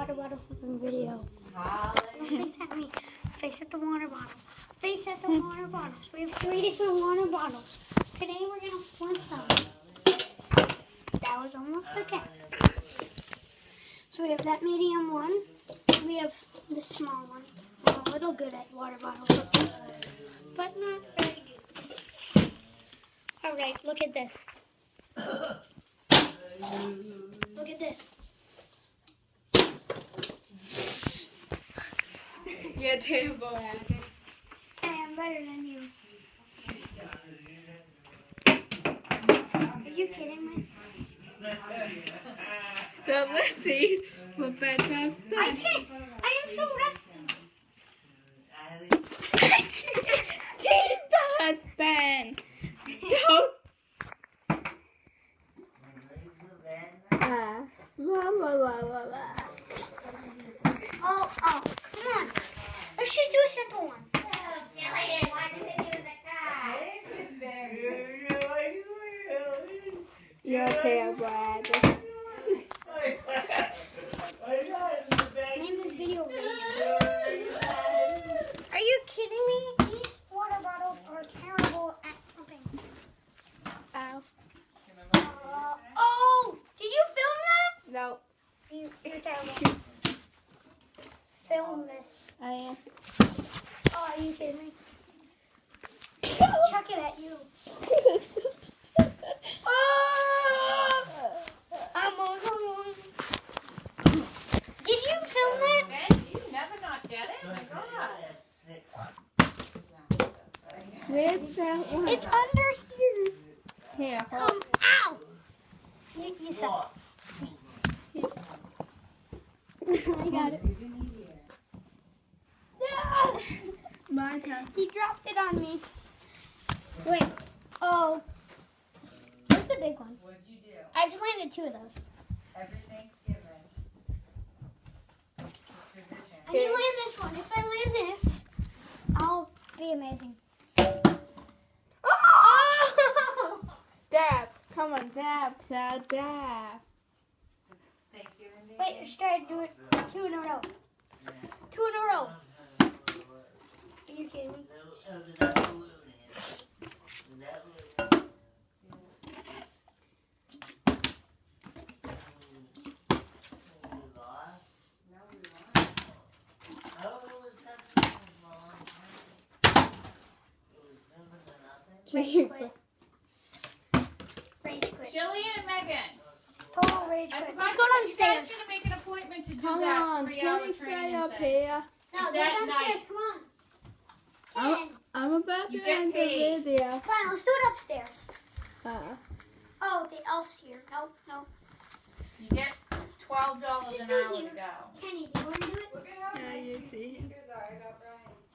water bottle flipping video. Face at me. Face at the water bottle. Face at the water bottles. We have 3 different water bottles. Today we're going to flip them. That was almost okay. So we have that medium one. We have the small one. I'm a little good at water bottle flipping, but not very good. Alright, look at this. Look at this. You're terrible at it. I am better than you. Are you kidding me? So let's see what Ben does I then. can't. I am so resting. She does, Ben. Don't. La la la la la. Oh, come on. Let's just do a simple one. You're terrible at it. Name this video Rage Quit. Are you kidding me? These water bottles are terrible at flipping. Ow. Oh! Did you film that? No, You're terrible. Film this. I am. Oh, are you kidding me? Chuck it at you. Oh! I'm on. Did you film that? Ben, you never not get it? My God. Where's that one? It's under here. Here, hold. Ow! You suck. I got it. Ah! My turn. He dropped it on me. Wait. Oh. Where's the big one? What'd you do? I just landed 2 of those. Every Thanksgiving. Tradition. I need to land this one. If I land this, I'll be amazing. Oh! Dab. Come on, dab, dab, dab. Thanksgiving Day. Wait, let's try to do it 2 in a row. 2 in a row. Are you kidding me? Rage quit. Rage quit. Jillian and Megan. Total rage I quit. forgot Let's go you guys downstairs. gonna make an appointment to do Come that on, 3-hour can we training stay up thing. here? No, go That downstairs. night. Come on. I'm, Ken. I'm about You to get end the paid. video. Fine, let's do it upstairs. Oh, the elf's here. Nope, nope. You get $12 an hour to go. Kenny, do you want to do it? Yeah, you see him.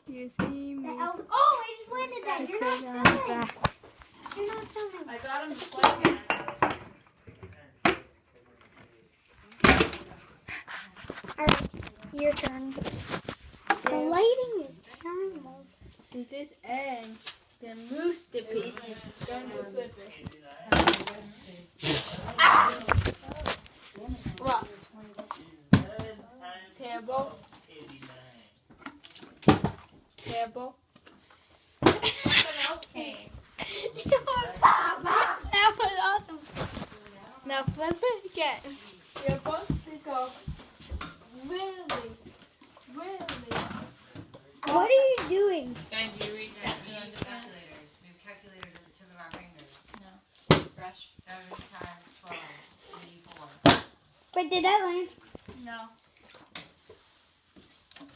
You see The me. elf. Oh, I just landed that. You're not Sit on filming. back. You're not filming. I got him swinging. Alright, your turn. The lighting is terrible. It is and the rooster piece is going to flip it. What? Terrible. Terrible. Someone else came. That was awesome. Now flip it again. You're supposed to go really, really. What are you doing? Ben, do you read that? We use calculators. We have calculators at the tip of our fingers. Brush. 7 times 12, 84. Wait, did that land? No. You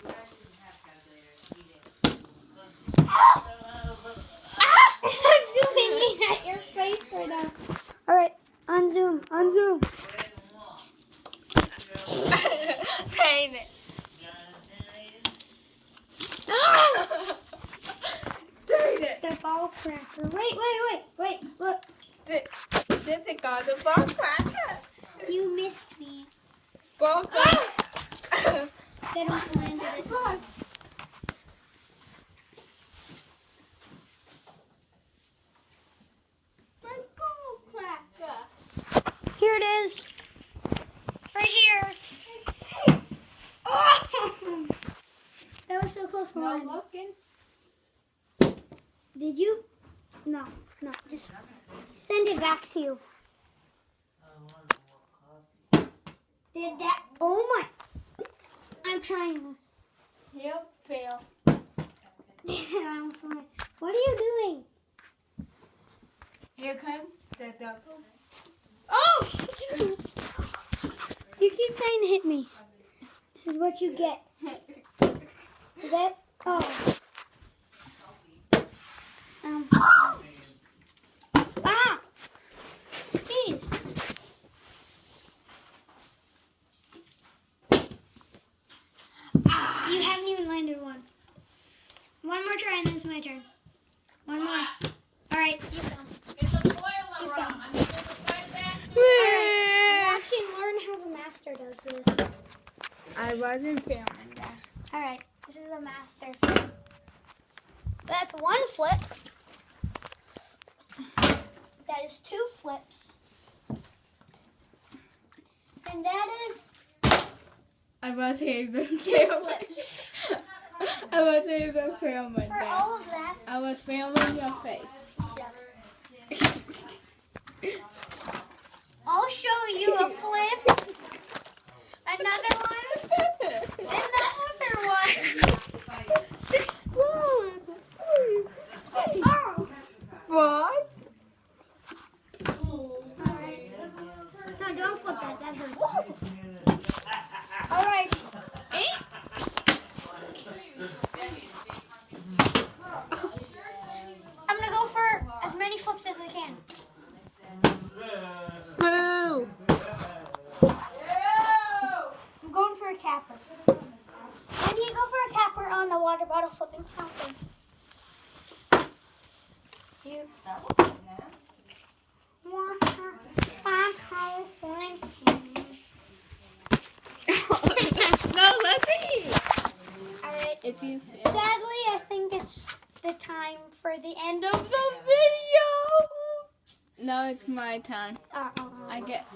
guys didn't have calculators. We did. You made me at your face right now. Alright, on Zoom, on Zoom. Paint it. Dang it. The ball cracker. Wait, look. Did it go the ball cracker? You missed me. Ball cracker. They don't land it. My ball cracker. Here it is. almost No landed. looking. Did you? No. Just send it back to you. Did that? Oh my! I'm trying. He'll fail. I'm fine. What are you doing? Here comes the double. Oh! You keep trying to hit me. This is what you get. That. Oh. Ah! Please. You haven't even landed one. One more try and then it's my turn. One more. Alright, you go. It's a boiler You room. say. I mean, there's a side back. Alright, watch and learn how the master does this. I wasn't filming that. Alright, this is the master flip. That's one flip. That is two flips. And that is I wasn't even two filming. flips. I wasn't even filming For that. all of that, I was filming your face. I'll show you a flip. Another one. And another one. Oh. What? Alright. No, don't flip that. That hurts. Alright. I'm gonna go for as many flips as I can. Boo! I'm going for a capper. When you go for a capper on the water bottle flipping counter, you want to bottle flipping. No, let's see. Alright. If you Sadly, I think it's the time for the end of the video. No, it's my time. I get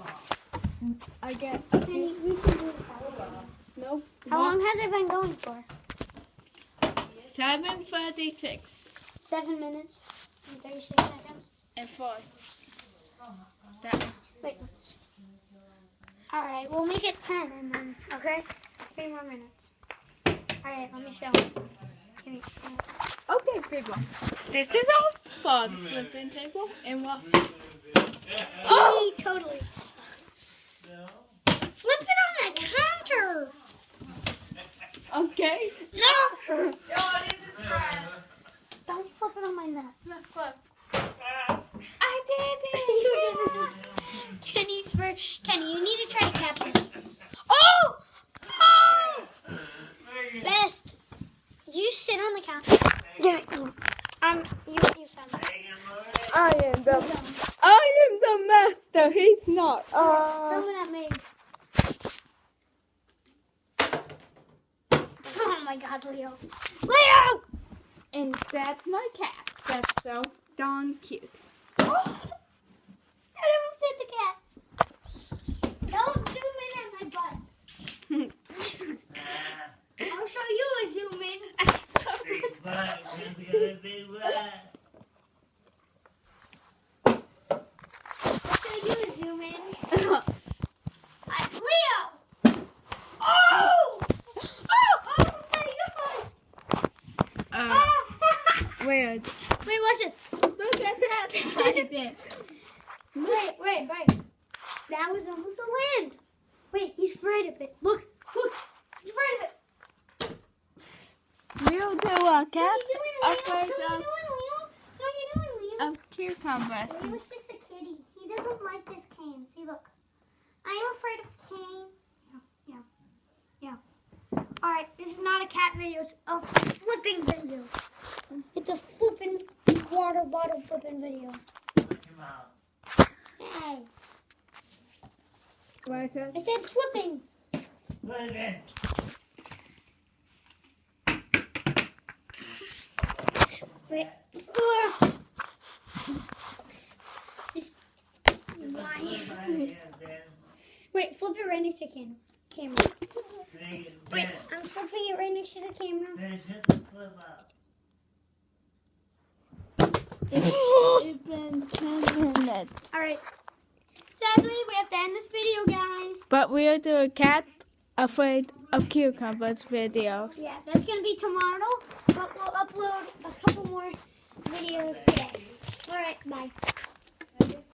Penny, we should do it. nope. How long has it been going for? 7:36 7 minutes and 36 seconds. and 4. That Wait. Alright, we'll make it 10 and then, okay? 3 more minutes. Alright, let me show you. Give me. okay, people. This is all for the flipping table and what? Oh, totally. Flip it on the counter. Okay. No! Oh, it is a friend. Don't flip it on my neck. Look. I did it. You did it. Kenny, you need to try to cap this. Oh! Oh! Best. Did you sit on the counter? Give it. You found it. I am the master. He's not. Film it at me. Oh my God, Leo. Leo! And that's my cat. That's so darn cute. Oh! I almost hit the cat. Don't zoom in at my butt. I'll show you a zoom in. I'll show you a zoom in. Leo! Oh! Oh my God! Weird. Wait, watch this. Look at that. I did. Wait. That was almost a land. Wait, he's afraid of it. Look. He's afraid of it. We'll do a What cat are you doing, Leo? afraid What are you doing, Leo? of cucumbers. Leo's just a kitty. He doesn't like this cane. See, look. I am afraid of cane. Yeah. All right, this is not a cat video. It's a flipping video. It's a flipping water bottle flipping video. Hey, What is it? I said flipping. Wait. Ugh. Just why? Wait, flip it right next to Ken. camera. Wait, I'm flipping it right next to the camera. It's been 10 minutes. Alright. Sadly, we have to end this video, guys. But we'll do a cat afraid of cucumbers video. Yeah, that's going to be tomorrow. But we'll upload a couple more videos today. Alright, bye.